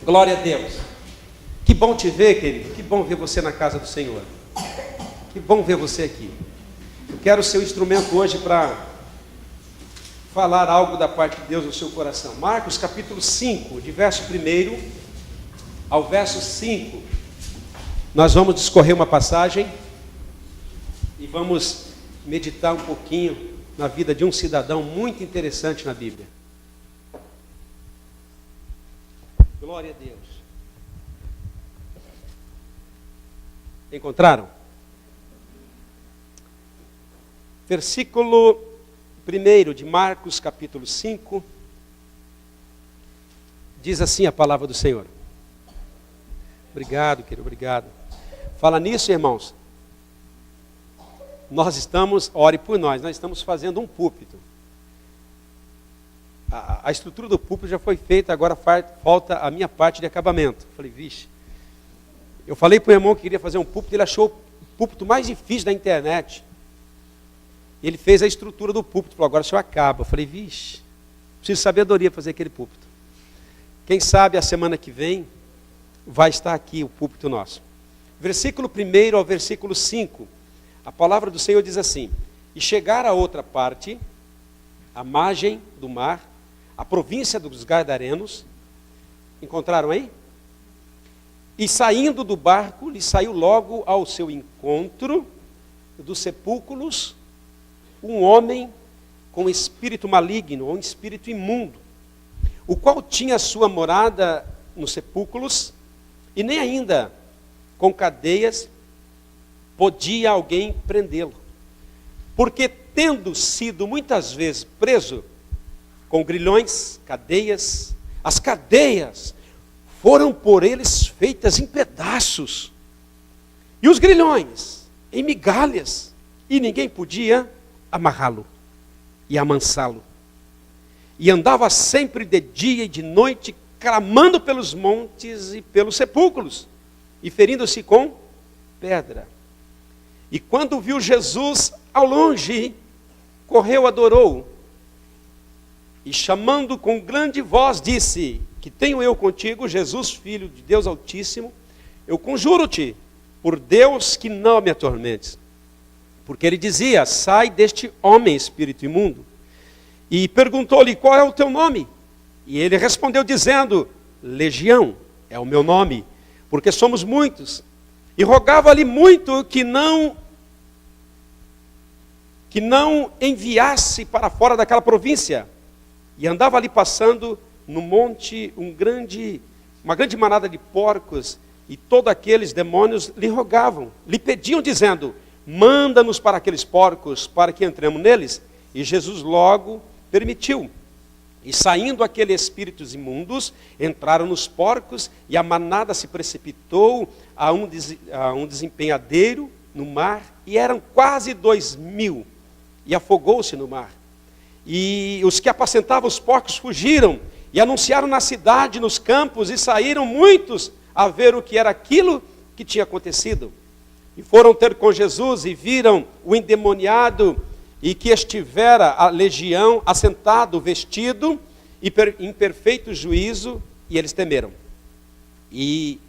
Glória a Deus. Que bom te ver, querido. Que bom ver você na casa do Senhor. Que bom ver você aqui. Eu quero ser o instrumento hoje para falar algo da parte de Deus no seu coração. Marcos capítulo 5, de verso 1 ao verso 5. Nós vamos discorrer uma passagem e vamos meditar um pouquinho na vida de um cidadão muito interessante na Bíblia. Glória a Deus. Encontraram? Versículo 1 de Marcos, capítulo 5, diz assim a palavra do Senhor. Obrigado, querido, obrigado. Fala nisso, irmãos. Ore por nós estamos fazendo um púlpito. A estrutura do púlpito já foi feita, agora falta a minha parte de acabamento. Falei, vixe. Eu falei para o irmão que queria fazer um púlpito, ele achou o púlpito mais difícil da internet. Ele fez a estrutura do púlpito, falou, agora o senhor acaba. Eu falei, vixe, preciso de sabedoria para fazer aquele púlpito. Quem sabe a semana que vem vai estar aqui o púlpito nosso. Versículo 1 ao versículo 5, a palavra do Senhor diz assim: E chegar a outra parte, a margem do mar, a província dos Gadarenos, encontraram aí? E saindo do barco, lhe saiu logo ao seu encontro dos sepulcros um homem com espírito maligno, ou um espírito imundo, o qual tinha sua morada nos sepulcros, e nem ainda com cadeias podia alguém prendê-lo. Porque tendo sido muitas vezes preso com grilhões, cadeias, as cadeias foram por eles feitas em pedaços, e os grilhões em migalhas, e ninguém podia amarrá-lo e amansá-lo. E andava sempre de dia e de noite, clamando pelos montes e pelos sepulcros, e ferindo-se com pedra. E quando viu Jesus ao longe, correu, adorou, e chamando com grande voz, disse: Que tenho eu contigo, Jesus, Filho de Deus Altíssimo, eu conjuro-te, por Deus, que não me atormentes. Porque ele dizia: Sai deste homem, espírito imundo. E perguntou-lhe: Qual é o teu nome? E ele respondeu dizendo: Legião é o meu nome, porque somos muitos. E rogava-lhe muito que não enviasse para fora daquela província. E andava ali passando no monte uma grande manada de porcos, e todos aqueles demônios lhe rogavam, lhe pediam dizendo: Manda-nos para aqueles porcos, para que entremos neles. E Jesus logo permitiu. E saindo aqueles espíritos imundos, entraram nos porcos, e a manada se precipitou a um desempenhadeiro no mar, e eram quase 2.000, e afogou-se no mar. E os que apacentavam os porcos fugiram, e anunciaram na cidade, nos campos, e saíram muitos a ver o que era aquilo que tinha acontecido. E foram ter com Jesus, e viram o endemoniado, e que estivera a legião assentado, vestido, em perfeito juízo, e eles temeram. E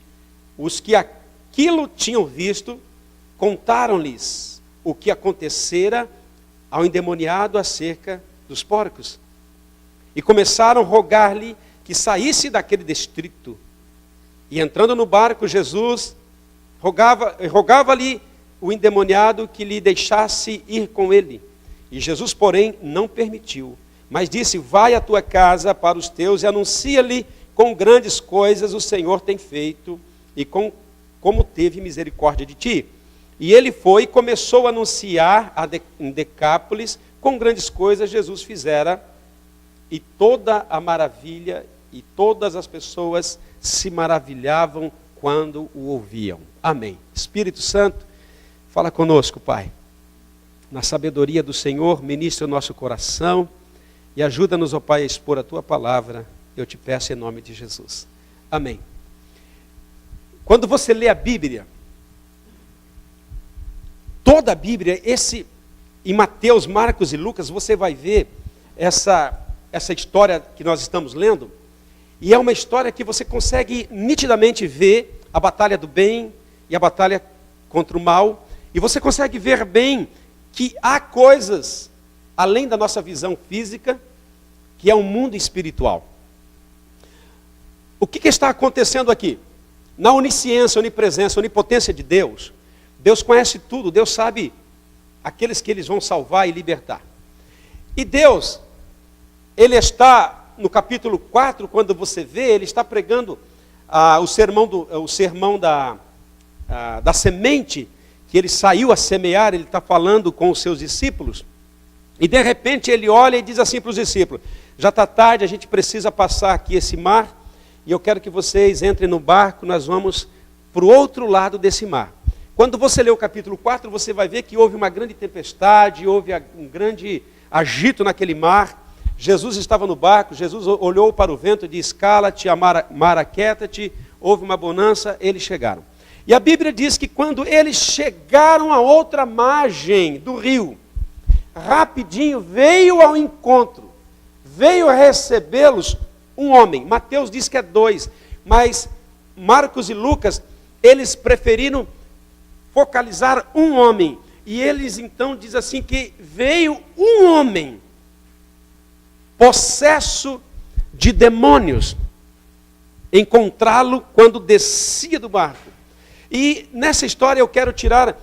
os que aquilo tinham visto, contaram-lhes o que acontecera ao endemoniado acerca dos porcos. E começaram a rogar-lhe que saísse daquele distrito. E entrando no barco, Jesus rogava-lhe o endemoniado que lhe deixasse ir com ele. E Jesus, porém, não permitiu, mas disse: Vai à tua casa para os teus e anuncia-lhe com grandes coisas o Senhor tem feito e como teve misericórdia de ti. E ele foi e começou a anunciar em Decápolis com grandes coisas Jesus fizera, e toda a maravilha, e todas as pessoas se maravilhavam quando o ouviam. Amém. Espírito Santo, fala conosco, Pai. Na sabedoria do Senhor, ministra o nosso coração e ajuda-nos, ó Pai, a expor a Tua palavra. Eu te peço em nome de Jesus. Amém. Quando você lê a Bíblia, toda a Bíblia, em Mateus, Marcos e Lucas, você vai ver essa história que nós estamos lendo. E é uma história que você consegue nitidamente ver a batalha do bem e a batalha contra o mal. E você consegue ver bem que há coisas, além da nossa visão física, que é um mundo espiritual. O que está acontecendo aqui? Na onisciência, onipresença, onipotência de Deus, Deus conhece tudo, Deus sabe aqueles que eles vão salvar e libertar. E Deus, Ele está no capítulo 4, quando você vê, Ele está pregando o sermão da semente, que Ele saiu a semear, Ele está falando com os seus discípulos, e de repente Ele olha e diz assim para os discípulos: já está tarde, a gente precisa passar aqui esse mar, e eu quero que vocês entrem no barco, nós vamos para o outro lado desse mar. Quando você lê o capítulo 4, você vai ver que houve uma grande tempestade, houve um grande agito naquele mar. Jesus estava no barco, Jesus olhou para o vento e disse: cala-te, mar, aquieta-te. Houve uma bonança, eles chegaram. E a Bíblia diz que quando eles chegaram à outra margem do rio, rapidinho veio ao encontro, veio recebê-los um homem. Mateus diz que é 2, mas Marcos e Lucas, eles preferiram focalizar um homem. E eles então diz assim que veio um homem possesso de demônios, encontrá-lo quando descia do barco. E nessa história eu quero tirar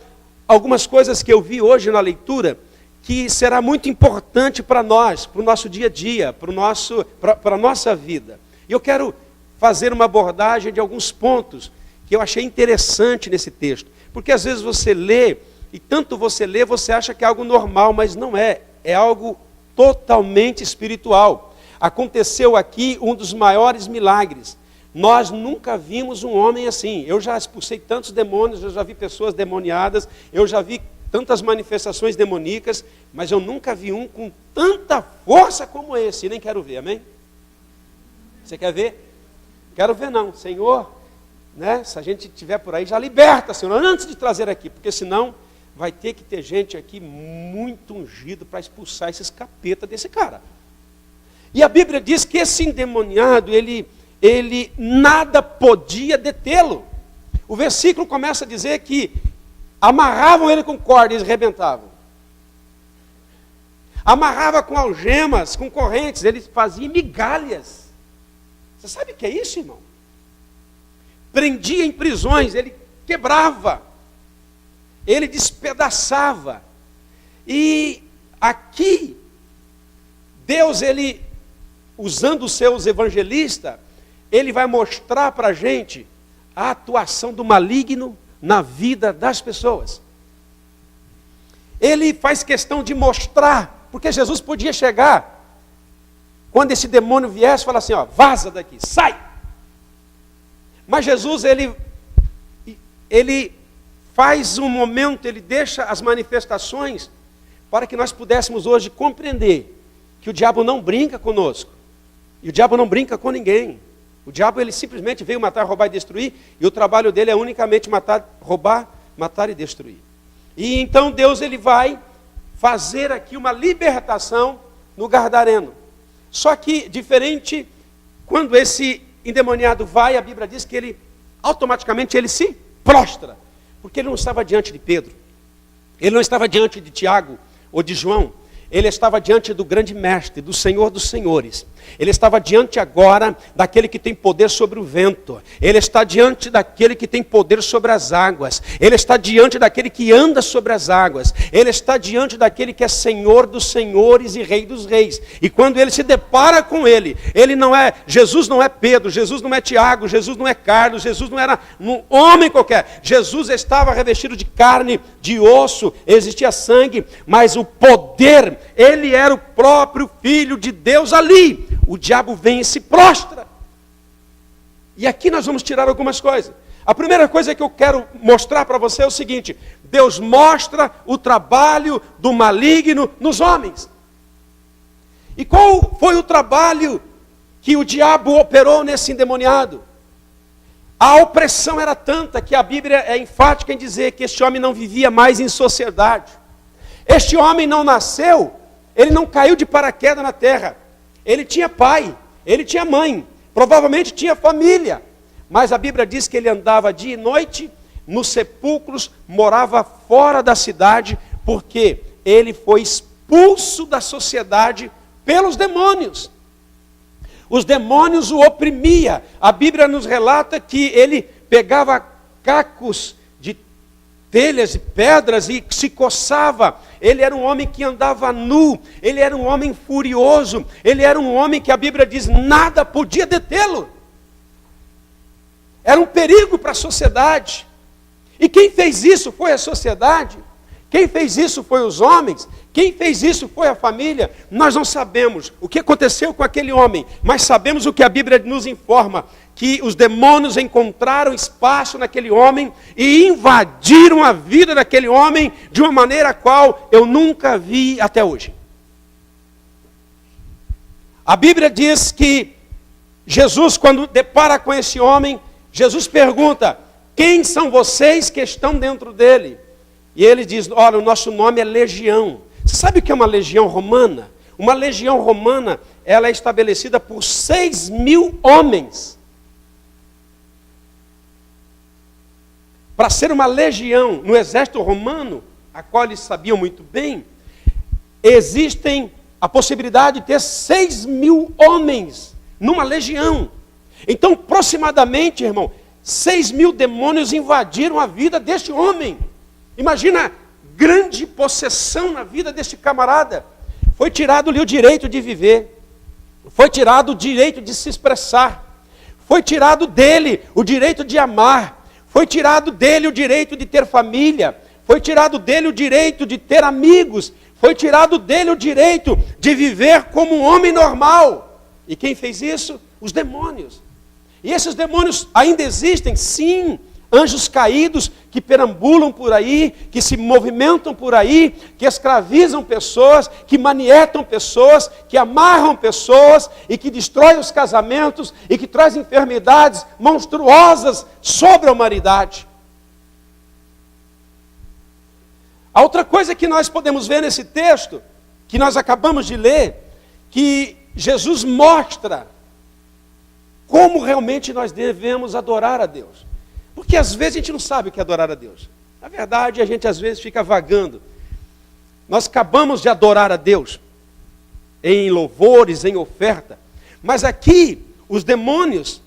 algumas coisas que eu vi hoje na leitura, que será muito importante para nós, para o nosso dia a dia, para a nossa vida. E eu quero fazer uma abordagem de alguns pontos que eu achei interessante nesse texto. Porque às vezes você lê, e tanto você lê, você acha que é algo normal, mas não é. É algo totalmente espiritual. Aconteceu aqui um dos maiores milagres. Nós nunca vimos um homem assim. Eu já expulsei tantos demônios, eu já vi pessoas demoniadas, eu já vi tantas manifestações demoníacas, mas eu nunca vi um com tanta força como esse. E nem quero ver, amém? Você quer ver? Quero ver não. Senhor, né, se a gente estiver por aí, já liberta, Senhor, antes de trazer aqui, porque senão vai ter que ter gente aqui muito ungido para expulsar esses capeta desse cara. E a Bíblia diz que esse endemoniado, ele nada podia detê-lo. O versículo começa a dizer que amarravam ele com cordas e rebentavam. Amarrava com algemas, com correntes, ele fazia migalhas. Você sabe o que é isso, irmão? Prendia em prisões, ele quebrava. Ele despedaçava. E aqui, Deus, ele, usando os seus evangelistas, ele vai mostrar para a gente a atuação do maligno na vida das pessoas. Ele faz questão de mostrar, porque Jesus podia chegar, quando esse demônio viesse, falar assim, ó, vaza daqui, sai. Mas Jesus, ele faz um momento, ele deixa as manifestações para que nós pudéssemos hoje compreender que o diabo não brinca conosco. E o diabo não brinca com ninguém. O diabo, ele simplesmente veio matar, roubar e destruir, e o trabalho dele é unicamente matar, roubar, matar e destruir. E então Deus, ele vai fazer aqui uma libertação no Gadareno. Só que, diferente, quando esse endemoniado vai, a Bíblia diz que ele, automaticamente, ele se prostra. Porque ele não estava diante de Pedro, ele não estava diante de Tiago ou de João, ele estava diante do grande mestre, do Senhor dos senhores. Ele estava diante agora daquele que tem poder sobre o vento. Ele está diante daquele que tem poder sobre as águas. Ele está diante daquele que anda sobre as águas. Ele está diante daquele que é Senhor dos senhores e Rei dos reis. E quando ele se depara com ele, Jesus não é Pedro, Jesus não é Tiago, Jesus não é Carlos, Jesus não era um homem qualquer. Jesus estava revestido de carne, de osso, existia sangue, mas o poder, ele era o próprio Filho de Deus ali. O diabo vem e se prostra. E aqui nós vamos tirar algumas coisas. A primeira coisa que eu quero mostrar para você é o seguinte: Deus mostra o trabalho do maligno nos homens. E qual foi o trabalho que o diabo operou nesse endemoniado? A opressão era tanta que a Bíblia é enfática em dizer que este homem não vivia mais em sociedade. Este homem não nasceu, ele não caiu de paraquedas na terra. Ele tinha pai, ele tinha mãe, provavelmente tinha família, mas a Bíblia diz que ele andava dia e noite nos sepulcros, morava fora da cidade, porque ele foi expulso da sociedade pelos demônios. Os demônios o oprimia. A Bíblia nos relata que ele pegava cacos de telhas e pedras e se coçava. Ele era um homem que andava nu, ele era um homem furioso, ele era um homem que a Bíblia diz nada podia detê-lo. Era um perigo para a sociedade. E quem fez isso foi a sociedade. Quem fez isso foi os homens. Quem fez isso foi a família. Nós não sabemos o que aconteceu com aquele homem, mas sabemos o que a Bíblia nos informa, que os demônios encontraram espaço naquele homem e invadiram a vida daquele homem de uma maneira a qual eu nunca vi até hoje. A Bíblia diz que Jesus, quando depara com esse homem, Jesus pergunta: quem são vocês que estão dentro dele? E ele diz: olha, o nosso nome é legião. Você sabe o que é uma legião romana? Uma legião romana, ela é estabelecida por 6.000 homens. Para ser uma legião no exército romano, a qual eles sabiam muito bem, existem a possibilidade de ter 6.000 homens numa legião. Então, aproximadamente, irmão, 6.000 demônios invadiram a vida deste homem. Imagina a grande possessão na vida deste camarada. Foi tirado-lhe o direito de viver. Foi tirado o direito de se expressar. Foi tirado dele o direito de amar. Foi tirado dele o direito de ter família. Foi tirado dele o direito de ter amigos. Foi tirado dele o direito de viver como um homem normal. E quem fez isso? Os demônios. E esses demônios ainda existem? Sim. Anjos caídos que perambulam por aí, que se movimentam por aí, que escravizam pessoas, que manietam pessoas, que amarram pessoas e que destroem os casamentos e que trazem enfermidades monstruosas sobre a humanidade. A outra coisa que nós podemos ver nesse texto, que nós acabamos de ler, que Jesus mostra como realmente nós devemos adorar a Deus. Porque às vezes a gente não sabe o que é adorar a Deus. Na verdade, a gente às vezes fica vagando. Nós acabamos de adorar a Deus em louvores, em oferta. Mas aqui, os demônios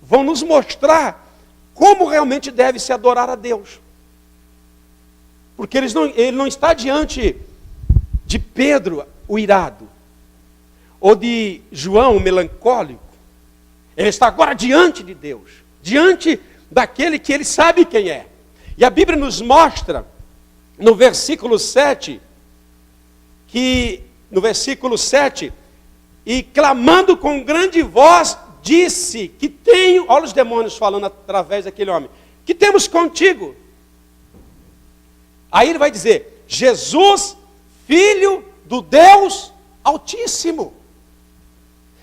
vão nos mostrar como realmente deve se adorar a Deus. Porque ele não está diante de Pedro, o irado, ou de João, o melancólico. Ele está agora diante de Deus. Diante daquele que ele sabe quem é. E a Bíblia nos mostra, no versículo 7, e clamando com grande voz, disse que tenho, olha os demônios falando através daquele homem, que temos contigo. Aí ele vai dizer: Jesus, Filho do Deus Altíssimo.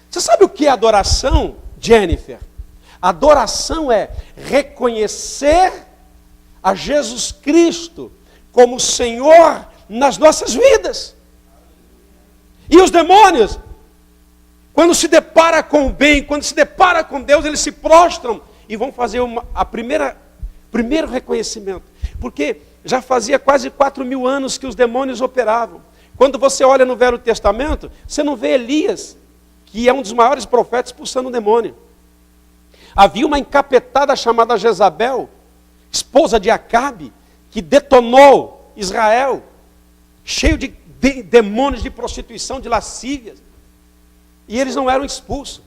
Você sabe o que é adoração, Jennifer? Adoração é reconhecer a Jesus Cristo como Senhor nas nossas vidas. E os demônios, quando se depara com o bem, quando se depara com Deus, eles se prostram e vão fazer primeiro reconhecimento. Porque já fazia quase 4.000 anos que os demônios operavam. Quando você olha no Velho Testamento, você não vê Elias, que é um dos maiores profetas, expulsando o demônio. Havia uma encapetada chamada Jezabel, esposa de Acabe, que detonou Israel, cheio de demônios de prostituição, de lascívias. E eles não eram expulsos.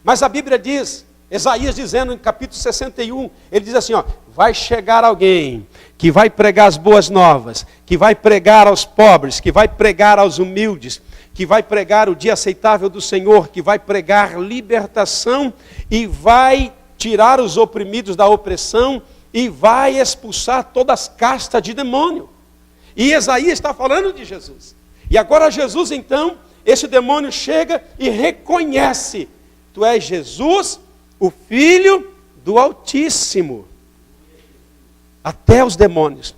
Mas a Bíblia diz, Isaías dizendo em capítulo 61, ele diz assim, vai chegar alguém que vai pregar as boas novas, que vai pregar aos pobres, que vai pregar aos humildes, que vai pregar o dia aceitável do Senhor, que vai pregar libertação e vai tirar os oprimidos da opressão e vai expulsar todas as castas de demônio. E Isaías está falando de Jesus. E agora Jesus então, esse demônio chega e reconhece: tu és Jesus, o Filho do Altíssimo. Até os demônios.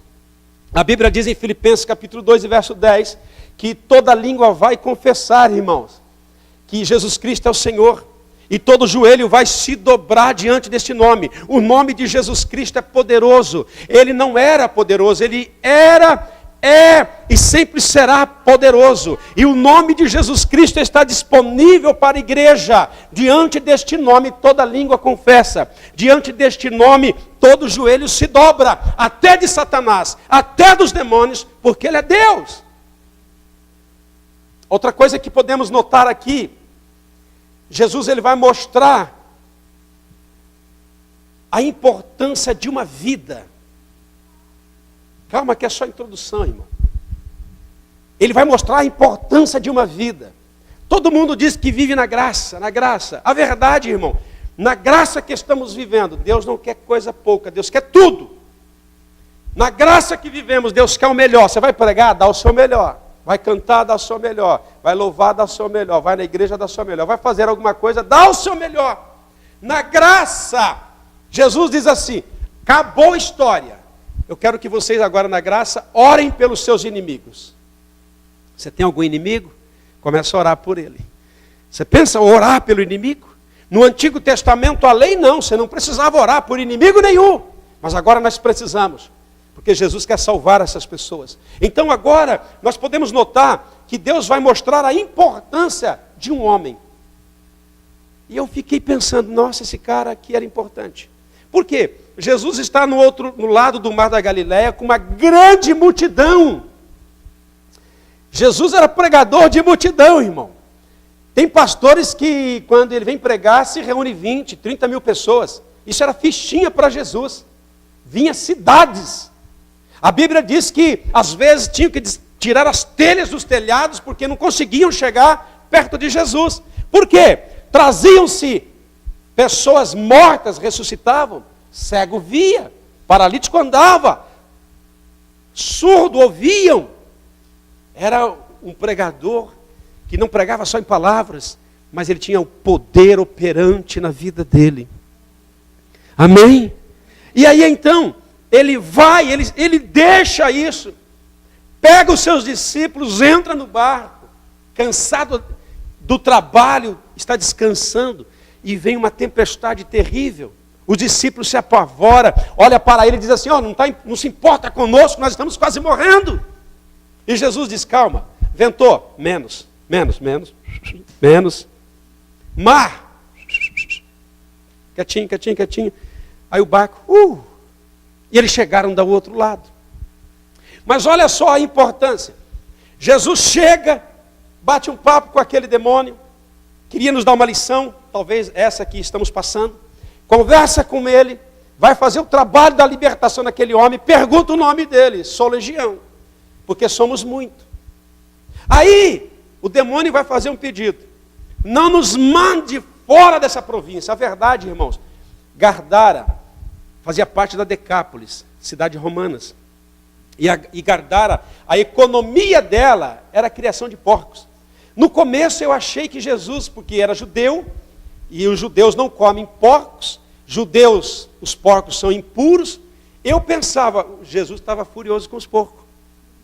A Bíblia diz em Filipenses capítulo 2 e verso 10, que toda língua vai confessar, irmãos, que Jesus Cristo é o Senhor. E todo joelho vai se dobrar diante deste nome. O nome de Jesus Cristo é poderoso. Ele não era poderoso, ele era, é e sempre será poderoso. E o nome de Jesus Cristo está disponível para a igreja. Diante deste nome toda língua confessa. Diante deste nome todo joelho se dobra. Até de Satanás, até dos demônios, porque ele é Deus. Outra coisa que podemos notar aqui, Jesus ele vai mostrar a importância de uma vida. Calma que é só a introdução, irmão. Ele vai mostrar a importância de uma vida. Todo mundo diz que vive na graça, na graça. A verdade, irmão, na graça que estamos vivendo, Deus não quer coisa pouca, Deus quer tudo. Na graça que vivemos, Deus quer o melhor. Você vai pregar, dá o seu melhor. Vai cantar, dá o seu melhor. Vai louvar, dá o seu melhor. Vai na igreja, dá o seu melhor. Vai fazer alguma coisa, dá o seu melhor. Na graça, Jesus diz assim, acabou a história. Eu quero que vocês agora na graça orem pelos seus inimigos. Você tem algum inimigo? Começa a orar por ele. Você pensa orar pelo inimigo? No Antigo Testamento a lei não, você não precisava orar por inimigo nenhum. Mas agora nós precisamos. Porque Jesus quer salvar essas pessoas. Então agora nós podemos notar que Deus vai mostrar a importância de um homem. E eu fiquei pensando, nossa, esse cara aqui era importante. Por quê? Jesus está no lado do Mar da Galileia com uma grande multidão. Jesus era pregador de multidão, irmão. Tem pastores que quando ele vem pregar se reúne 20, 30 mil pessoas. Isso era fichinha para Jesus. Vinha cidades. A Bíblia diz que, às vezes, tinham que tirar as telhas dos telhados, porque não conseguiam chegar perto de Jesus. Por quê? Traziam-se pessoas mortas, ressuscitavam, cego via, paralítico andava, surdo ouviam. Era um pregador que não pregava só em palavras, mas ele tinha o poder operante na vida dele. Amém? E aí então, ele vai, ele deixa isso, pega os seus discípulos, entra no barco, cansado do trabalho, está descansando, e vem uma tempestade terrível. Os discípulos se apavoram, olha para ele e diz assim, não se importa conosco, nós estamos quase morrendo. E Jesus diz, calma, ventou, menos. Mar, quietinho. Aí o barco, e eles chegaram do outro lado. Mas olha só a importância. Jesus chega, bate um papo com aquele demônio, queria nos dar uma lição, talvez essa que estamos passando. Conversa com ele, vai fazer o trabalho da libertação daquele homem, pergunta o nome dele, sou legião, porque somos muito. Aí, o demônio vai fazer um pedido, não nos mande fora dessa província. A verdade, irmãos, Gardara fazia parte da Decápolis, cidade romanas. E Gardara, a economia dela era a criação de porcos. No começo eu achei que Jesus, porque era judeu, e os judeus não comem porcos, judeus, os porcos são impuros, eu pensava, Jesus estava furioso com os porcos,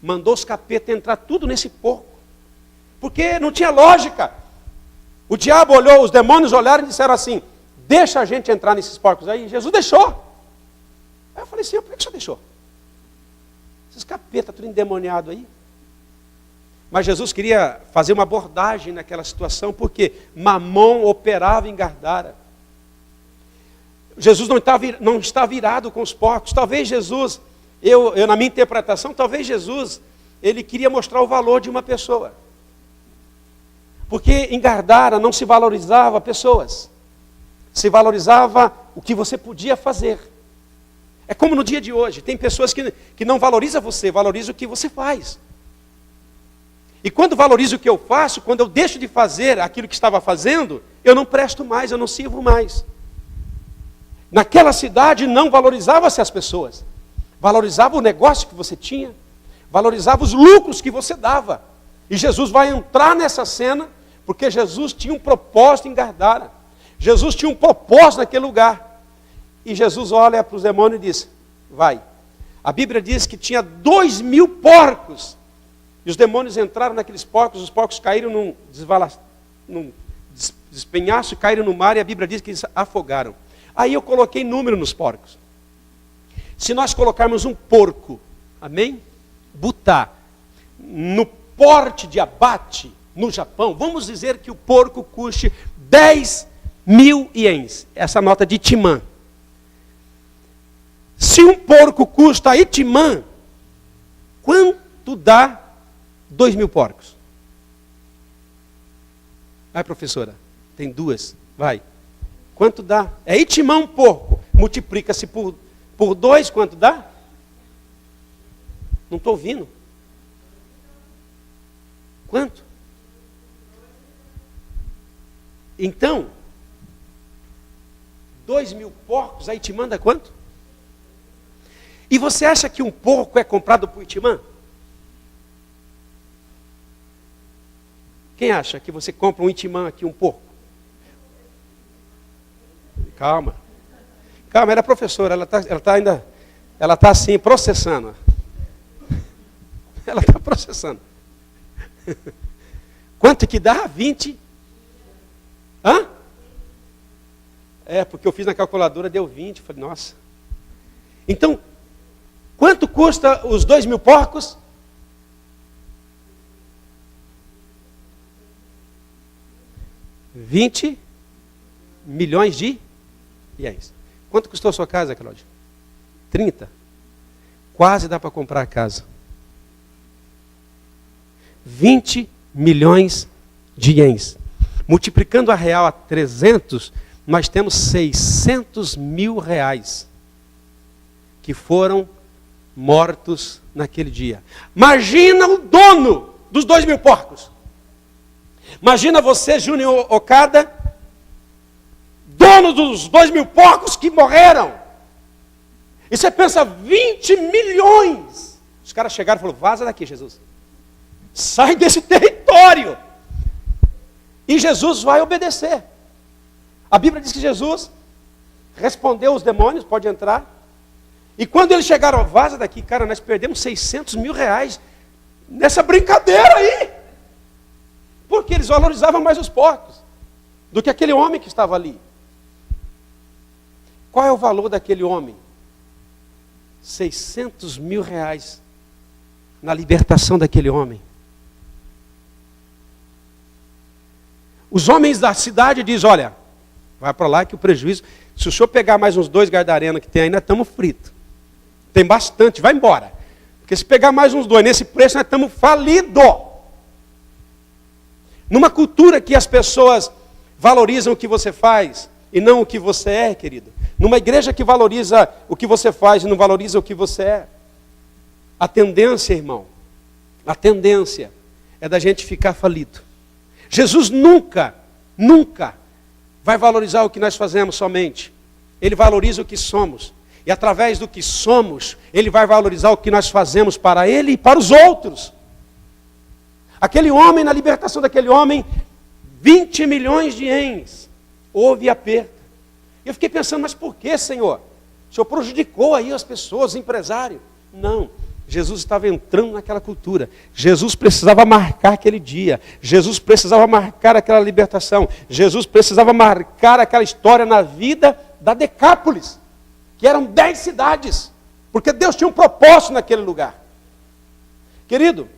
mandou os capetas entrar tudo nesse porco, porque não tinha lógica. O diabo olhou, os demônios olharam e disseram assim, deixa a gente entrar nesses porcos aí. Jesus deixou. Aí eu falei assim, por que você deixou? Esses capetas tudo endemoniado aí. Mas Jesus queria fazer uma abordagem naquela situação, porque Mamon operava em Gardara. Jesus não está virado com os porcos. Talvez Jesus, eu na minha interpretação, talvez Jesus, ele queria mostrar o valor de uma pessoa. Porque em Gardara não se valorizava pessoas. Se valorizava o que você podia fazer. É como no dia de hoje, tem pessoas que não valorizam você, valorizam o que você faz. E quando valorizo o que eu faço, quando eu deixo de fazer aquilo que estava fazendo, eu não presto mais, eu não sirvo mais. Naquela cidade não valorizava-se as pessoas. Valorizava o negócio que você tinha, valorizava os lucros que você dava. E Jesus vai entrar nessa cena, porque Jesus tinha um propósito em Gardara. Jesus tinha um propósito naquele lugar. E Jesus olha para os demônios e diz, vai. A Bíblia diz que tinha 2.000 porcos. E os demônios entraram naqueles porcos, os porcos caíram num despenhaço, caíram no mar e a Bíblia diz que eles afogaram. Aí eu coloquei número nos porcos. Se nós colocarmos um porco, amém? Butá, no porte de abate, no Japão, vamos dizer que o porco custe 10.000 ienes, essa nota de Itimã. Se um porco custa Itimã, quanto dá 2.000 porcos? Vai, professora, tem duas, vai. Quanto dá? É Itimã um porco, multiplica-se por 2, quanto dá? Não estou ouvindo. Quanto? Então, 2.000 porcos, a Itimã dá quanto? E você acha que um porco é comprado por Itimã? Quem acha que você compra um Itimã aqui, um porco? Calma. Calma, ela é professora, ela está assim, processando. Ela está processando. Quanto que dá? 20? Hã? É, porque eu fiz na calculadora, deu 20. Falei, nossa. Então, quanto custa os 2.000 porcos? $20 milhões de ienes. Quanto custou a sua casa, Cláudio? 30. Quase dá para comprar a casa. 20 milhões de ienes. Multiplicando a real a 300, nós temos 600 mil reais que foram mortos naquele dia. Imagina o dono dos 2.000 porcos. Imagina você, Júnior Okada, dono dos 2.000 porcos que morreram. E você pensa, 20 milhões. Os caras chegaram e falaram, vaza daqui, Jesus. Sai desse território. E Jesus vai obedecer. A Bíblia diz que Jesus respondeu aos demônios, pode entrar. E quando eles chegaram, vaza daqui, cara, nós perdemos 600 mil reais nessa brincadeira aí. Porque eles valorizavam mais os porcos do que aquele homem que estava ali. Qual é o valor daquele homem? 600 mil reais na libertação daquele homem. Os homens da cidade dizem, olha, vai para lá que o prejuízo, se o senhor pegar mais uns 2 gardarenos que tem aí, nós estamos fritos. Tem bastante, vai embora. Porque se pegar mais uns 2, nesse preço nós estamos falidos. Numa cultura que as pessoas valorizam o que você faz e não o que você é, querido. Numa igreja que valoriza o que você faz e não valoriza o que você é. A tendência, irmão, a tendência é da gente ficar falido. Jesus nunca vai valorizar o que nós fazemos somente. Ele valoriza o que somos. E através do que somos, Ele vai valorizar o que nós fazemos para Ele e para os outros. Aquele homem, na libertação daquele homem, 20 milhões de ienes. Houve aperto. E eu fiquei pensando, mas por que, Senhor? O Senhor prejudicou aí as pessoas, os empresários? Não. Jesus estava entrando naquela cultura. Jesus precisava marcar aquele dia. Jesus precisava marcar aquela libertação. Jesus precisava marcar aquela história na vida da Decápolis, que eram 10 cidades. Porque Deus tinha um propósito naquele lugar. Querido,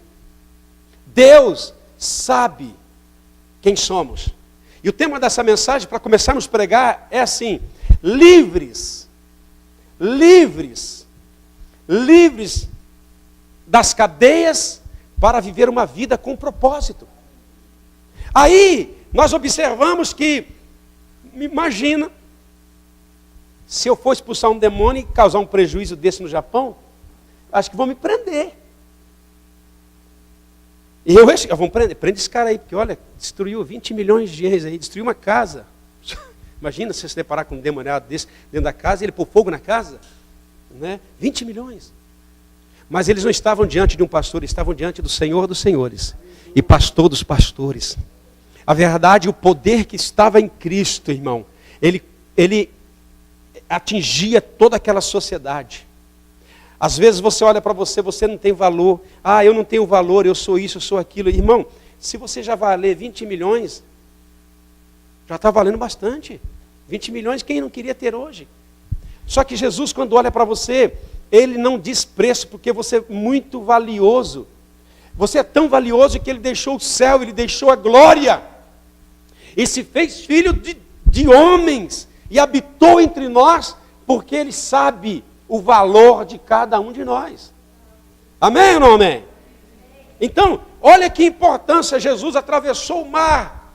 Deus sabe quem somos. E o tema dessa mensagem, para começarmos a pregar, é assim: livres das cadeias para viver uma vida com propósito. Aí, nós observamos que, imagina, se eu for expulsar um demônio e causar um prejuízo desse no Japão, acho que vão me prender. E eu vou prende esse cara aí, porque olha, destruiu 20 milhões de ienes aí, destruiu uma casa. Imagina você se deparar com um demoniado desse dentro da casa e ele pôr fogo na casa. Né? 20 milhões. Mas eles não estavam diante de um pastor, estavam diante do Senhor dos senhores e pastor dos pastores. A verdade, o poder que estava em Cristo, irmão, ele atingia toda aquela sociedade. Às vezes você olha para você, você não tem valor. Ah, eu não tenho valor, eu sou isso, eu sou aquilo. Irmão, se você já valer 20 milhões, Já está valendo bastante. 20 milhões, quem não queria ter hoje? Só que Jesus, quando olha para você, Ele não diz preço, porque você é muito valioso. Você é tão valioso que Ele deixou o céu, Ele deixou a glória. E se fez filho de homens, e habitou entre nós, porque Ele sabe o valor de cada um de nós. Amém ou não amém? Então, olha que importância, Jesus atravessou o mar,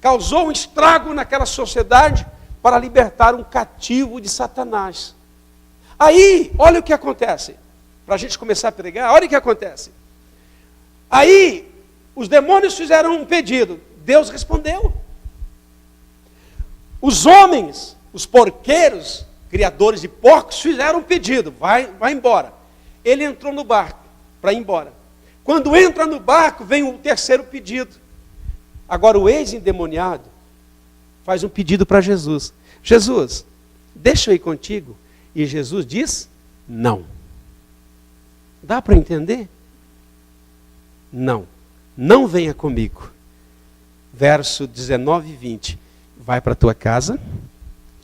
causou um estrago naquela sociedade, para libertar um cativo de Satanás. Aí, olha o que acontece, para a gente começar a pregar, olha o que acontece. Aí, os demônios fizeram um pedido, Deus respondeu. Os homens, os porqueiros, criadores de porcos, fizeram um pedido, vai embora. Ele entrou no barco para ir embora. Quando entra no barco, vem o terceiro pedido. Agora o ex-endemoniado faz um pedido para Jesus. Jesus, deixa eu ir contigo. E Jesus diz, não. Dá para entender? Não. Não venha comigo. Verso 19 e 20. Vai para a tua casa,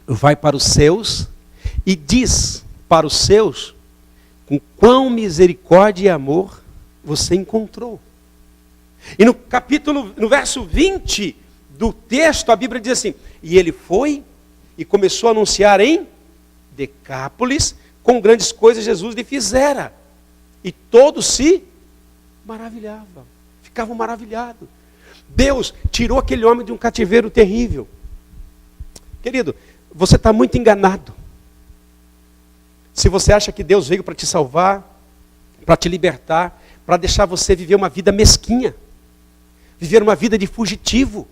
vai para os seus, e diz para os seus, com quão misericórdia e amor você encontrou. E no verso 20 do texto, a Bíblia diz assim, e ele foi e começou a anunciar em Decápolis, com grandes coisas Jesus lhe fizera. E todos se maravilhavam, ficavam maravilhados. Deus tirou aquele homem de um cativeiro terrível. Querido, você está muito enganado. Se você acha que Deus veio para te salvar, para te libertar, para deixar você viver uma vida mesquinha, viver uma vida de fugitivo,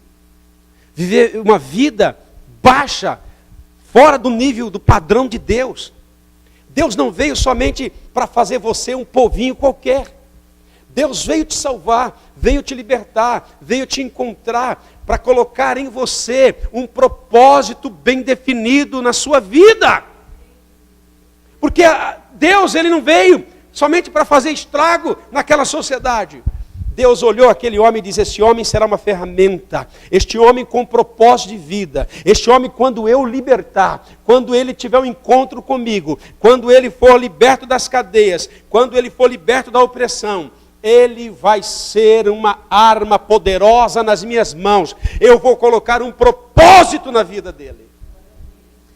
viver uma vida baixa, fora do nível, do padrão de Deus. Deus não veio somente para fazer você um povinho qualquer. Deus veio te salvar, veio te libertar, veio te encontrar, para colocar em você um propósito bem definido na sua vida. Porque Deus, Ele não veio somente para fazer estrago naquela sociedade. Deus olhou aquele homem e disse, esse homem será uma ferramenta, este homem com propósito de vida, este homem quando eu libertar, quando ele tiver um encontro comigo, quando ele for liberto das cadeias, quando ele for liberto da opressão, ele vai ser uma arma poderosa nas minhas mãos, eu vou colocar um propósito na vida dele.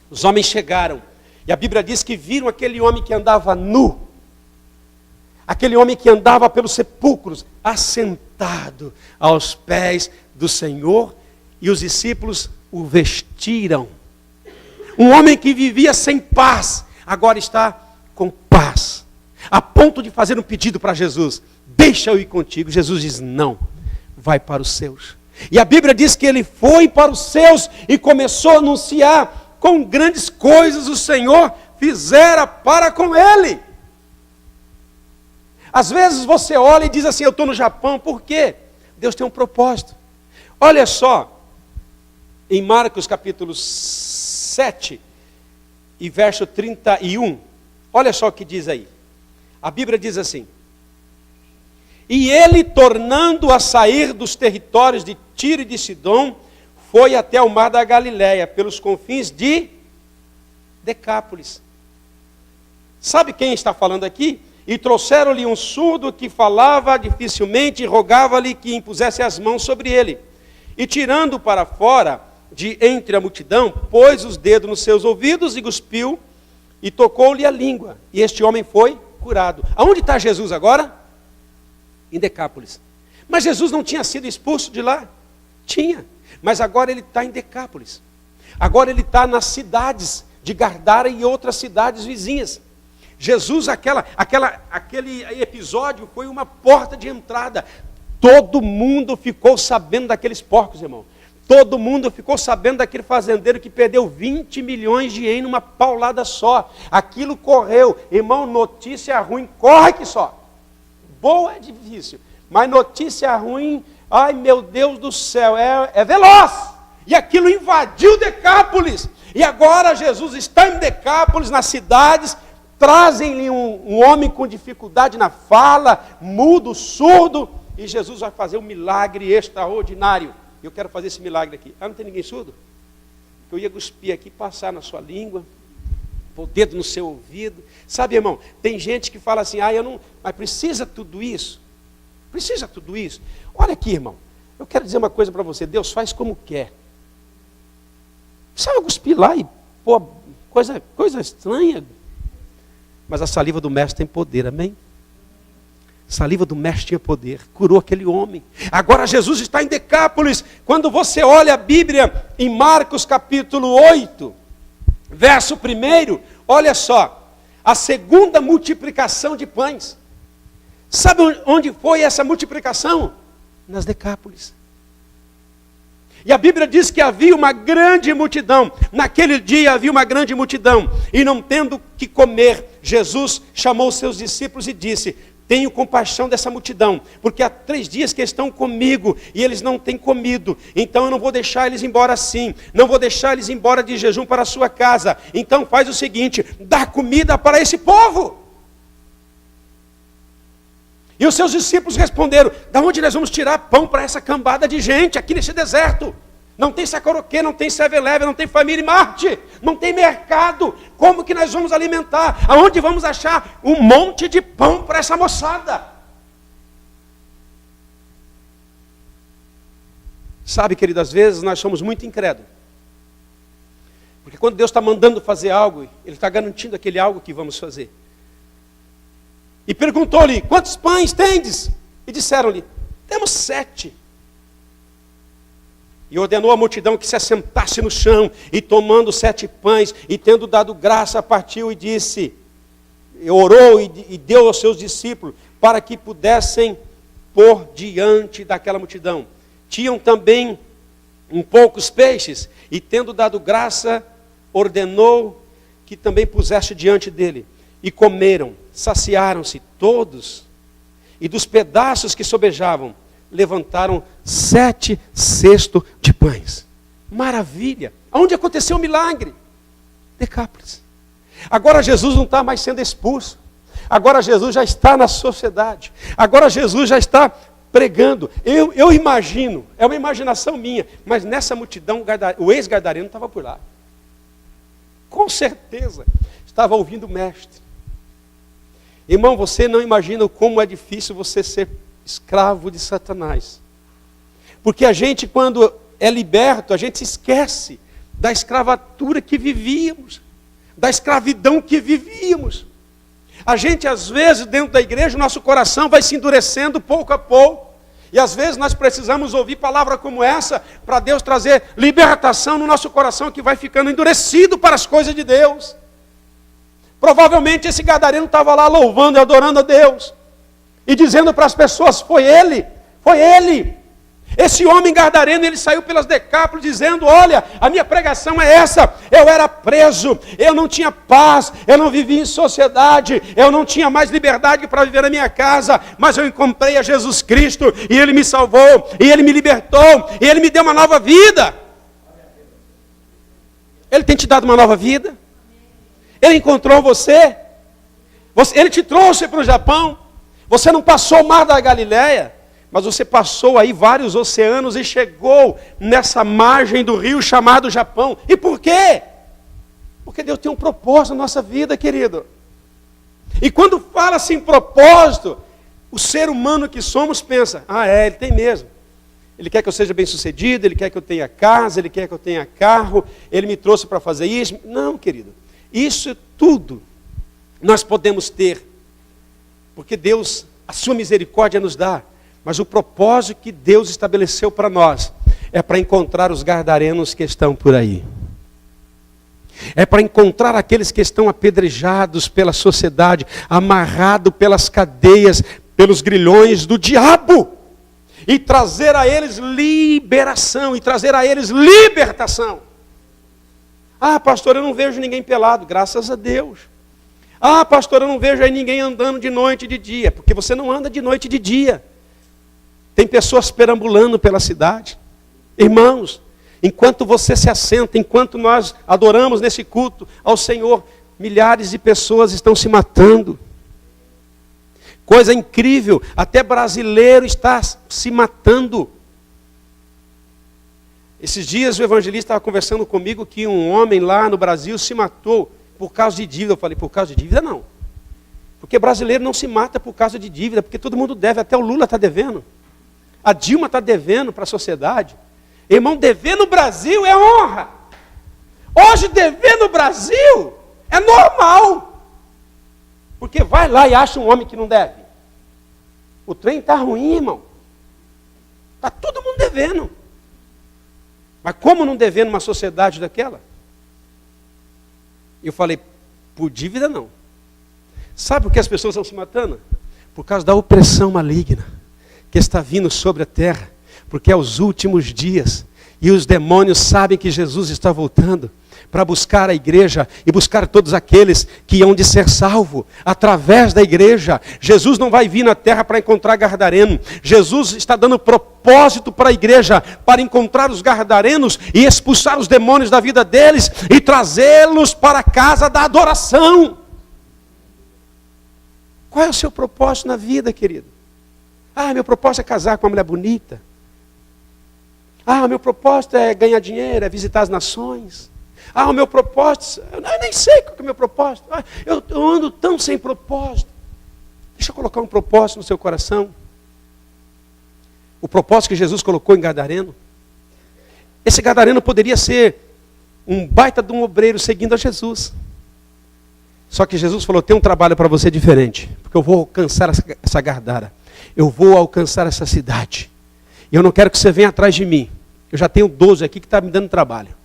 Os homens chegaram, e a Bíblia diz que viram aquele homem que andava nu, aquele homem que andava pelos sepulcros, assentado aos pés do Senhor, e os discípulos o vestiram. Um homem que vivia sem paz, agora está com paz, a ponto de fazer um pedido para Jesus, deixa eu ir contigo. Jesus diz, não, vai para os seus. E a Bíblia diz que ele foi para os seus, e começou a anunciar, com grandes coisas o Senhor fizera para com ele. Às vezes você olha e diz assim, eu estou no Japão, por quê? Deus tem um propósito. Olha só, em Marcos capítulo 7, e verso 31, olha só o que diz aí. A Bíblia diz assim, e ele, tornando a sair dos territórios de Tiro e de Sidom, foi até o mar da Galileia, pelos confins de Decápolis. Sabe quem está falando aqui? E trouxeram-lhe um surdo que falava dificilmente, e rogava-lhe que impusesse as mãos sobre ele. E tirando para fora, de entre a multidão, pôs os dedos nos seus ouvidos e cuspiu, e tocou-lhe a língua. E este homem foi curado. Aonde está Jesus agora? Em Decápolis. Mas Jesus não tinha sido expulso de lá? Tinha. Mas agora ele está em Decápolis. Agora ele está nas cidades de Gardara e outras cidades vizinhas. Jesus, aquele episódio foi uma porta de entrada. Todo mundo ficou sabendo daqueles porcos, irmão. Todo mundo ficou sabendo daquele fazendeiro que perdeu 20 milhões de ienes numa paulada só. Aquilo correu. Irmão, notícia ruim, corre que só. Boa é difícil, mas notícia ruim, ai meu Deus do céu, é veloz. E aquilo invadiu Decápolis. E agora Jesus está em Decápolis, nas cidades. Trazem-lhe um homem com dificuldade na fala, mudo, surdo, e Jesus vai fazer um milagre extraordinário. eu quero fazer esse milagre aqui. Ah, não tem ninguém surdo? Eu ia cuspir aqui, passar na sua língua, pôr o dedo no seu ouvido. Sabe, irmão, tem gente que fala assim, eu não... Mas precisa tudo isso? Precisa tudo isso? Olha aqui, irmão, eu quero dizer uma coisa para você, Deus faz como quer. Precisava cuspir lá e pô, coisa estranha. Mas a saliva do mestre tem poder, amém? A saliva do mestre tinha poder, curou aquele homem. Agora Jesus está em Decápolis. Quando você olha a Bíblia em Marcos capítulo 8, verso 1, olha só, a segunda multiplicação de pães. Sabe onde foi essa multiplicação? Nas Decápolis. E a Bíblia diz que havia uma grande multidão. Naquele dia havia uma grande multidão. E não tendo que comer, Jesus chamou os seus discípulos e disse: tenho compaixão dessa multidão, porque há 3 dias que estão comigo e eles não têm comido. Então eu não vou deixar eles embora assim. Não vou deixar eles embora de jejum para a sua casa. Então faz o seguinte: dá comida para esse povo. E os seus discípulos responderam: da onde nós vamos tirar pão para essa cambada de gente aqui nesse deserto? Não tem Sacaroquê, não tem 7-Eleven, não tem Família Marte, não tem mercado. Como que nós vamos alimentar? Aonde vamos achar um monte de pão para essa moçada? Sabe, querido, às vezes nós somos muito incrédulos. Porque quando Deus está mandando fazer algo, Ele está garantindo aquele algo que vamos fazer. E perguntou-lhe: quantos pães tendes? E disseram-lhe: temos 7. E ordenou à multidão que se assentasse no chão, e tomando 7 pães, e tendo dado graça, partiu e disse, e orou e deu aos seus discípulos, para que pudessem pôr diante daquela multidão. Tinham também poucos peixes, e tendo dado graça, ordenou que também pusesse diante dele. E comeram, saciaram-se todos, e dos pedaços que sobejavam, levantaram 7 cestos de pães. Maravilha! Aonde aconteceu o milagre? Decápolis. Agora Jesus não está mais sendo expulso. Agora Jesus já está na sociedade. Agora Jesus já está pregando. Eu imagino, é uma imaginação minha, mas nessa multidão o ex-gadareno estava por lá. Com certeza estava ouvindo o mestre. Irmão, você não imagina como é difícil você ser escravo de Satanás. Porque a gente, quando é liberto, a gente se esquece da escravatura que vivíamos, da escravidão que vivíamos. A gente, às vezes, dentro da igreja, o nosso coração vai se endurecendo pouco a pouco. E às vezes nós precisamos ouvir palavra como essa, para Deus trazer libertação no nosso coração, que vai ficando endurecido para as coisas de Deus. Provavelmente esse gadareno estava lá louvando e adorando a Deus. E dizendo para as pessoas: foi ele, foi ele. Esse homem gadareno, ele saiu pelas Decápolis dizendo: olha, a minha pregação é essa. Eu era preso, eu não tinha paz, eu não vivia em sociedade, eu não tinha mais liberdade para viver na minha casa, mas eu encontrei a Jesus Cristo, e Ele me salvou, e Ele me libertou, e Ele me deu uma nova vida. Ele tem te dado uma nova vida? Ele encontrou você? Ele te trouxe para o Japão? Você não passou o mar da Galileia, mas você passou aí vários oceanos e chegou nessa margem do rio chamado Japão. E por quê? Porque Deus tem um propósito na nossa vida, querido. E quando fala-se em propósito, o ser humano que somos pensa: Ele tem mesmo. Ele quer que eu seja bem sucedido, Ele quer que eu tenha casa, Ele quer que eu tenha carro, Ele me trouxe para fazer isso. Não, querido. Isso tudo nós podemos ter, porque Deus, a sua misericórdia nos dá. Mas o propósito que Deus estabeleceu para nós é para encontrar os gadarenos que estão por aí. É para encontrar aqueles que estão apedrejados pela sociedade, amarrados pelas cadeias, pelos grilhões do diabo. E trazer a eles liberação, e trazer a eles libertação. Pastor, eu não vejo ninguém pelado. Graças a Deus. Pastor, eu não vejo aí ninguém andando de noite e de dia. Porque você não anda de noite e de dia. Tem pessoas perambulando pela cidade. Irmãos, enquanto você se assenta, enquanto nós adoramos nesse culto ao Senhor, milhares de pessoas estão se matando. Coisa incrível, até brasileiro está se matando. Esses dias o evangelista estava conversando comigo que um homem lá no Brasil se matou por causa de dívida. Eu falei, por causa de dívida não. Porque brasileiro não se mata por causa de dívida, porque todo mundo deve, até o Lula está devendo. A Dilma está devendo para a sociedade. Irmão, dever no Brasil é honra. Hoje dever no Brasil é normal. Porque vai lá e acha um homem que não deve. O trem está ruim, irmão. Está todo mundo devendo. Mas como não dever numa sociedade daquela? Eu falei, por dívida não. Sabe por que as pessoas estão se matando? Por causa da opressão maligna que está vindo sobre a terra. Porque é os últimos dias. E os demônios sabem que Jesus está voltando para buscar a igreja e buscar todos aqueles que hão de ser salvos através da igreja. Jesus não vai vir na terra para encontrar gadareno. Jesus está dando propósito para a igreja, para encontrar os gadarenos e expulsar os demônios da vida deles e trazê-los para a casa da adoração. Qual é o seu propósito na vida, querido? Ah, meu propósito é casar com uma mulher bonita. Ah, meu propósito é ganhar dinheiro, é visitar as nações. Ah, o meu propósito, eu nem sei qual que é o meu propósito. Ah, eu ando tão sem propósito. Deixa eu colocar um propósito no seu coração. O propósito que Jesus colocou em Gadareno. Esse Gadareno poderia ser um baita de um obreiro seguindo a Jesus. Só que Jesus falou, tem um trabalho para você diferente. Porque eu vou alcançar essa Gadara. Eu vou alcançar essa cidade. E eu não quero que você venha atrás de mim. Eu já tenho 12 aqui que está me dando trabalho.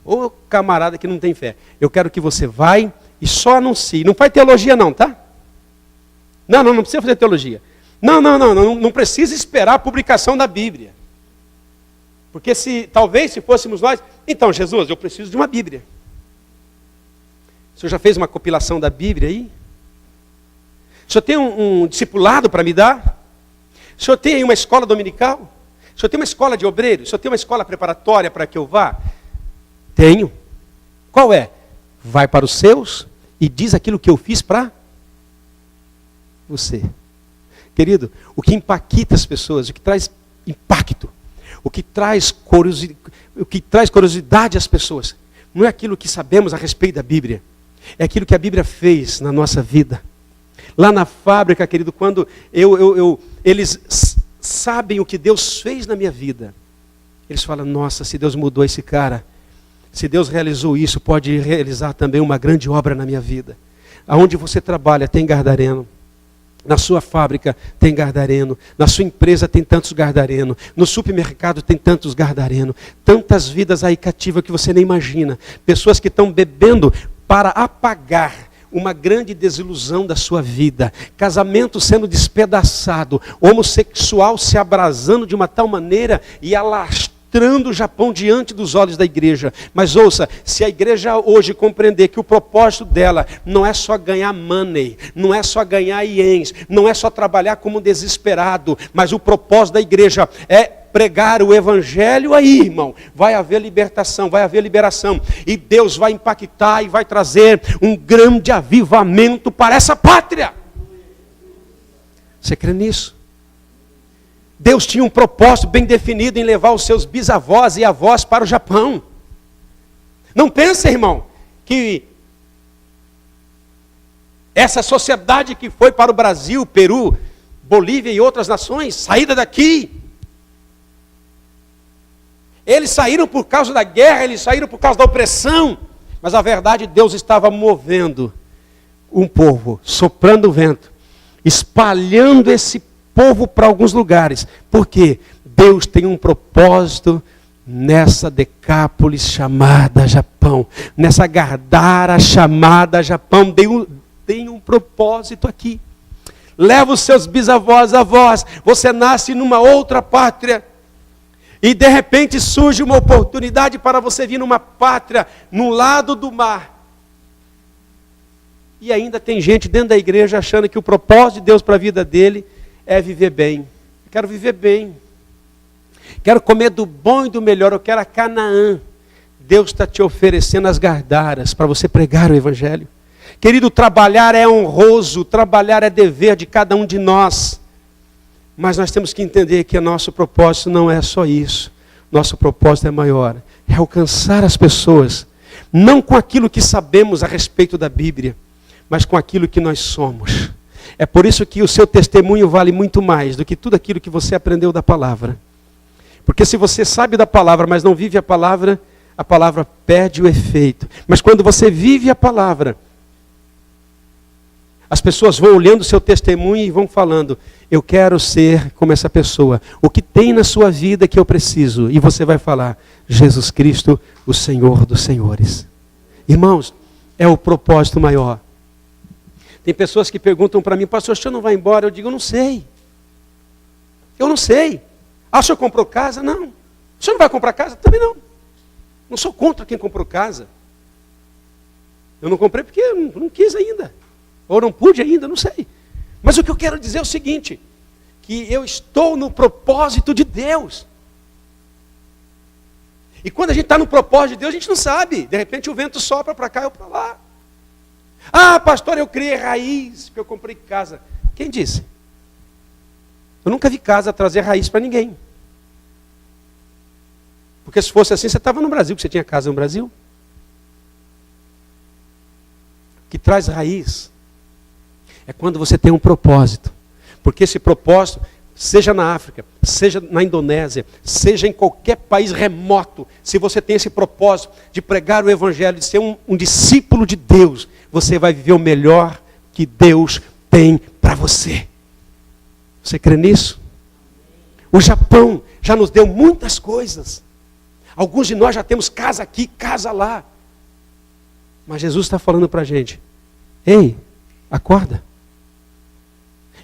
Ô camarada que não tem fé. Eu quero que você vai e só anuncie. Não faz teologia não, tá? Não precisa fazer teologia. Não precisa esperar a publicação da Bíblia. Porque talvez se fôssemos nós... Então, Jesus, eu preciso de uma Bíblia. O senhor já fez uma compilação da Bíblia aí? O senhor tem um discipulado para me dar? O senhor tem aí uma escola dominical? O senhor tem uma escola de obreiros? O senhor tem uma escola preparatória para que eu vá? Tenho. Qual é? Vai para os seus e diz aquilo que eu fiz para você. Querido, o que impacta as pessoas, o que traz impacto, o que traz curiosidade às pessoas, não é aquilo que sabemos a respeito da Bíblia, é aquilo que a Bíblia fez na nossa vida. Lá na fábrica, querido, quando eles sabem o que Deus fez na minha vida, eles falam, nossa, se Deus mudou esse cara, se Deus realizou isso, pode realizar também uma grande obra na minha vida. Aonde você trabalha tem gadareno. Na sua fábrica tem gadareno. Na sua empresa tem tantos gadareno. No supermercado tem tantos gadareno. Tantas vidas aí cativas que você nem imagina. Pessoas que estão bebendo para apagar uma grande desilusão da sua vida. Casamento sendo despedaçado. Homossexual se abrasando de uma tal maneira e alastrando o Japão diante dos olhos da igreja. Mas ouça, se a igreja hoje compreender que o propósito dela não é só ganhar money, não é só ganhar iens, não é só trabalhar como desesperado, mas o propósito da igreja é pregar o evangelho, aí, irmão, vai haver libertação, vai haver liberação, e Deus vai impactar e vai trazer um grande avivamento para essa pátria. Você crê nisso? Deus tinha um propósito bem definido em levar os seus bisavós e avós para o Japão. Não pense, irmão, que essa sociedade que foi para o Brasil, Peru, Bolívia e outras nações, saída daqui, eles saíram por causa da guerra, eles saíram por causa da opressão, mas a verdade, Deus estava movendo um povo, soprando o vento, espalhando esse povo para alguns lugares, porque Deus tem um propósito nessa Decápolis chamada Japão, nessa Gadara chamada Japão. Tem um propósito aqui. Leva os seus bisavós, avós, você nasce numa outra pátria, e de repente surge uma oportunidade para você vir numa pátria, no lado do mar. E ainda tem gente dentro da igreja achando que o propósito de Deus para a vida dele é viver bem. Eu quero viver bem. Quero comer do bom e do melhor. Eu quero a Canaã. Deus está te oferecendo as Gadaras para você pregar o evangelho. Querido, trabalhar é honroso. Trabalhar é dever de cada um de nós. Mas nós temos que entender que o nosso propósito não é só isso. Nosso propósito é maior, é alcançar as pessoas, não com aquilo que sabemos a respeito da Bíblia, mas com aquilo que nós somos. É por isso que o seu testemunho vale muito mais do que tudo aquilo que você aprendeu da palavra. Porque se você sabe da palavra, mas não vive a palavra perde o efeito. Mas quando você vive a palavra, as pessoas vão olhando o seu testemunho e vão falando, eu quero ser como essa pessoa. O que tem na sua vida que eu preciso? E você vai falar, Jesus Cristo, o Senhor dos Senhores. Irmãos, é o propósito maior. Tem pessoas que perguntam para mim, pastor, o senhor não vai embora? Eu digo, eu não sei. Eu não sei. Ah, o senhor comprou casa? Não. O senhor não vai comprar casa? Também não. Não sou contra quem comprou casa. Eu não comprei porque eu não quis ainda. Ou não pude ainda, não sei. Mas o que eu quero dizer é o seguinte, que eu estou no propósito de Deus. E quando a gente está no propósito de Deus, a gente não sabe. De repente o vento sopra para cá ou para lá. Ah, pastor, eu criei raiz, porque eu comprei casa. Quem disse? Eu nunca vi casa trazer raiz para ninguém. Porque se fosse assim, você estava no Brasil, porque você tinha casa no Brasil. O que traz raiz é quando você tem um propósito. Porque esse propósito, seja na África, seja na Indonésia, seja em qualquer país remoto, se você tem esse propósito de pregar o Evangelho, de ser um discípulo de Deus, você vai viver o melhor que Deus tem para você. Você crê nisso? O Japão já nos deu muitas coisas. Alguns de nós já temos casa aqui, casa lá. Mas Jesus está falando para a gente, ei, acorda.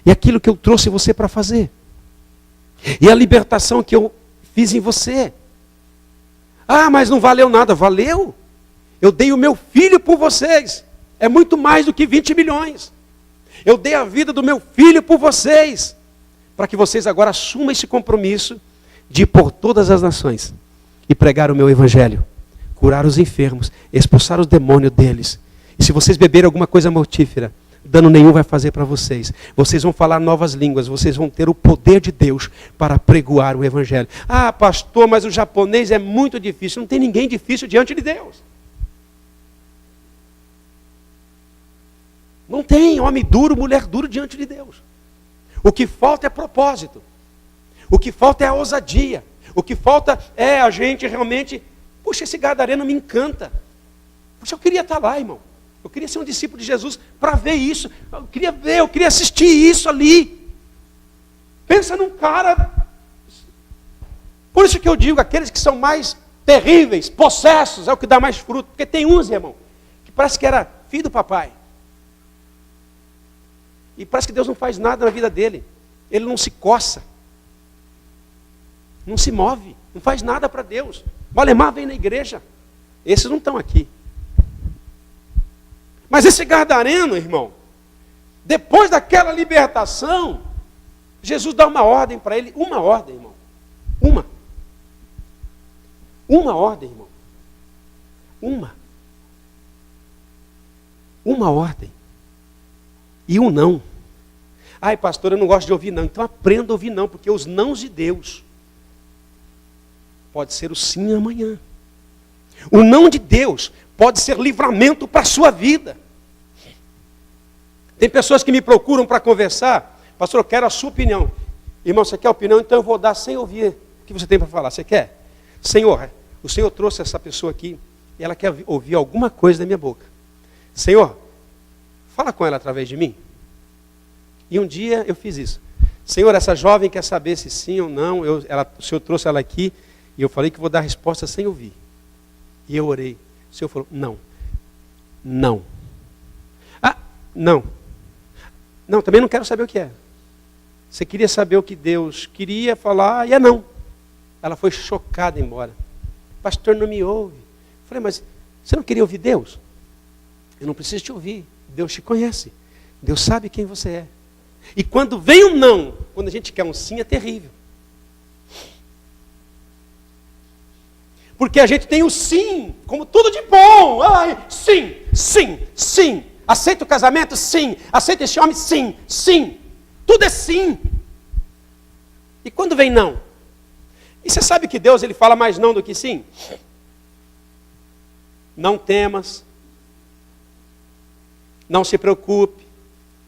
E aquilo que eu trouxe você para fazer. E a libertação que eu fiz em você. Ah, mas não valeu nada. Valeu. Eu dei o meu filho por vocês. É muito mais do que 20 milhões. Eu dei a vida do meu filho por vocês. Para que vocês agora assumam esse compromisso de ir por todas as nações e pregar o meu evangelho. Curar os enfermos, expulsar os demônios deles. E se vocês beberem alguma coisa mortífera, dano nenhum vai fazer para vocês. Vocês vão falar novas línguas, vocês vão ter o poder de Deus para pregoar o evangelho. Ah, pastor, mas o japonês é muito difícil. Não tem ninguém difícil diante de Deus. Não tem homem duro, mulher duro diante de Deus. O que falta é propósito. O que falta é a ousadia. O que falta é a gente realmente... Puxa, esse gadareno me encanta. Puxa, eu queria estar lá, irmão. Eu queria ser um discípulo de Jesus para ver isso. Eu queria ver, eu queria assistir isso ali. Pensa num cara... Por isso que eu digo, aqueles que são mais terríveis, possessos, é o que dá mais fruto. Porque tem uns, irmão, que parece que era filho do papai. E parece que Deus não faz nada na vida dele. Ele não se coça. Não se move. Não faz nada para Deus. O Alemar vem na igreja. Esses não estão aqui. Mas esse gadareno, irmão, depois daquela libertação, Jesus dá uma ordem para ele. Uma ordem, irmão. Uma ordem, irmão. Uma ordem. E um não. Ai, pastor, eu não gosto de ouvir não. Então aprenda a ouvir não, porque os nãos de Deus pode ser o sim amanhã. O não de Deus pode ser livramento para a sua vida. Tem pessoas que me procuram para conversar. Pastor, eu quero a sua opinião. Irmão, você quer a opinião? Então eu vou dar sem ouvir o que você tem para falar. Você quer? Senhor, o Senhor trouxe essa pessoa aqui e ela quer ouvir alguma coisa da minha boca. Senhor, fala com ela através de mim. E um dia eu fiz isso. Senhor, essa jovem quer saber se sim ou não. O Senhor trouxe ela aqui e eu falei que vou dar a resposta sem ouvir. E eu orei. O Senhor falou, não. Não. Ah, não. Não, também não quero saber o que é. Você queria saber o que Deus queria falar e é não. Ela foi chocada embora. Pastor, não me ouve. Eu falei, mas você não queria ouvir Deus? Eu não preciso te ouvir. Deus te conhece. Deus sabe quem você é. E quando vem um não, quando a gente quer um sim, é terrível. Porque a gente tem o sim, como tudo de bom. Ai, sim, sim, sim. Aceita o casamento? Sim. Aceita esse homem? Sim, sim. Tudo é sim. E quando vem não? E você sabe que Deus ele fala mais não do que sim? Não temas. Não se preocupe.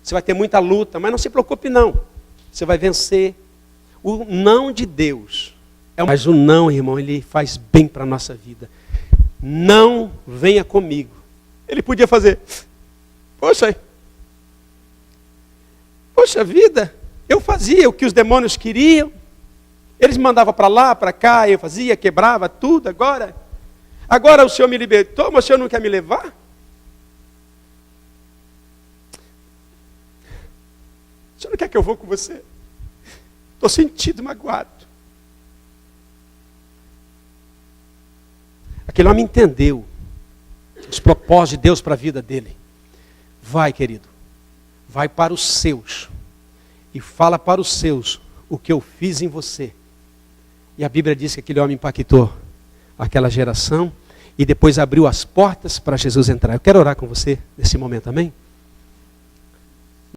Você vai ter muita luta, mas não se preocupe não. Você vai vencer. O não de Deus. Mas o não, irmão, ele faz bem para a nossa vida. Não venha comigo. Ele podia fazer, poxa vida, eu fazia o que os demônios queriam. Eles me mandavam para lá, para cá, eu fazia, quebrava tudo. Agora o Senhor me libertou, mas o Senhor não quer me levar? O Senhor não quer que eu vou com você? Estou sentido magoado. Aquele homem entendeu os propósitos de Deus para a vida dele. Vai, querido, vai para os seus e fala para os seus o que eu fiz em você. E a Bíblia diz que aquele homem impactou aquela geração e depois abriu as portas para Jesus entrar. Eu quero orar com você nesse momento, amém?